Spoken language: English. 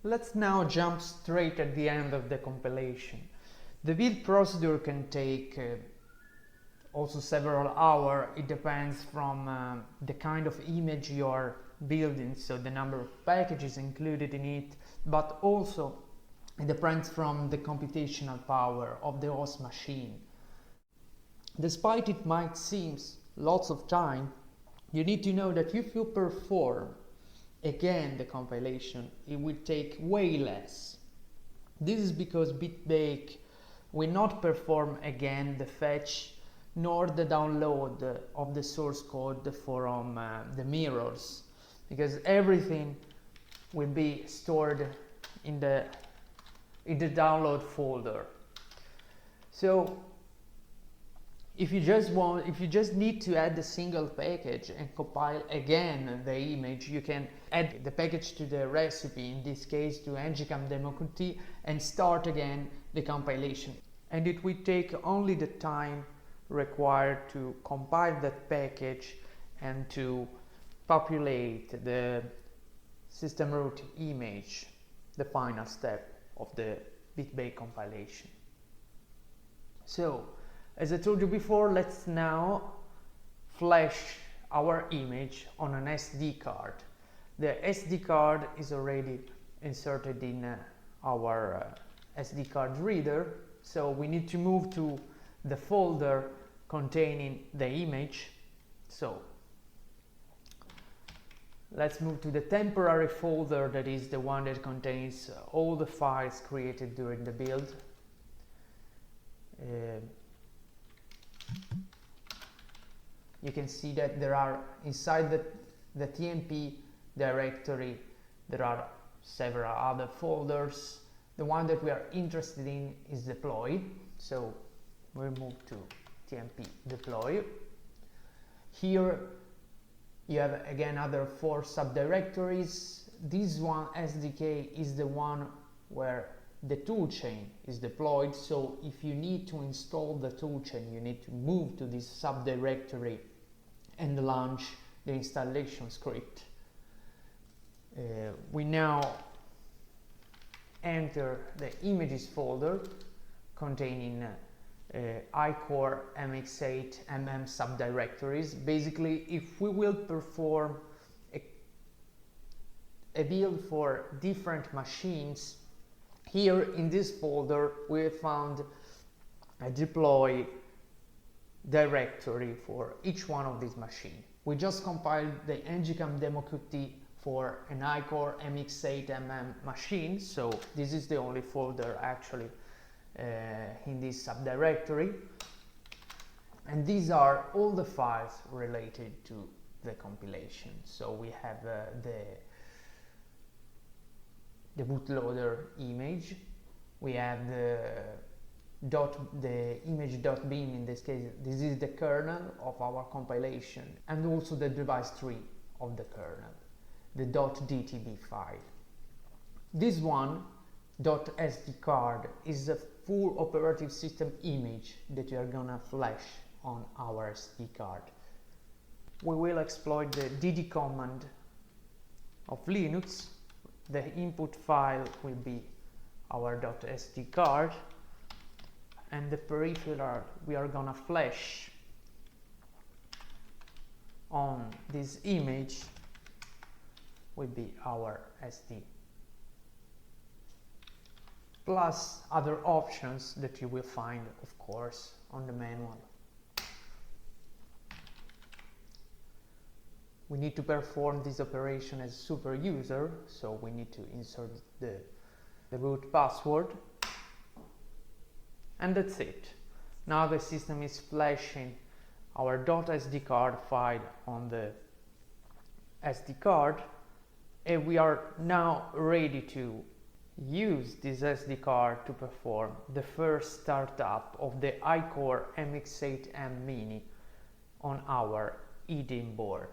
Let's now jump straight at the end of the compilation. The build procedure can take also several hours. It depends from the kind of image you are building, so the number of packages included in it, but also it depends from the computational power of the host machine. Despite it might seem lots of time, you need to know that if you perform again the compilation, it will take way less. This is because BitBake will not perform again the fetch nor the download of the source code from the mirrors, because everything will be stored in the download folder. So if you just need to add a single package and compile again the image, you can add the package to the recipe, in this case to Engicam BSP, and start again the compilation. And it will take only the time required to compile that package and to populate the system root image, the final step of the BitBake compilation. So, as I told you before, let's now flash our image on an SD card. The SD card is already inserted in our SD card reader, so we need to move to the folder containing the image. So let's move to the temporary folder, that is the one that contains all the files created during the build. You can see that there are inside the TMP directory, there are several other folders. The one that we are interested in is deploy, so we'll move to TMP deploy. Here you have again other 4 subdirectories. This one, SDK, is the one where the toolchain is deployed, so if you need to install the toolchain, you need to move to this subdirectory and launch the installation script. We now enter the images folder containing i.Core MX8M subdirectories. Basically, if we will perform a build for different machines, here in this folder we have found a deploy directory for each one of these machines. We just compiled the Engicam BSP for an i.Core MX8M machine, so this is the only folder actually in this subdirectory, and these are all the files related to the compilation. So we have the bootloader image, we have the image.bin, in this case this is the kernel of our compilation, and also the device tree of the kernel, the .dtb file. This one, .sd card, is a full operative system image that you are gonna flash on our SD card. We will exploit the dd command of Linux. The input file will be our .sd card, and the peripheral we are gonna flash on this image will be our SD, plus other options that you will find, of course, on the manual. We need to perform this operation as super user, so we need to insert the root password, and that's it. Now the system is flashing our .sd card file on the SD card, and we are now ready to use this SD card to perform the first startup of the i.Core MX8M Mini on our eDIMM board.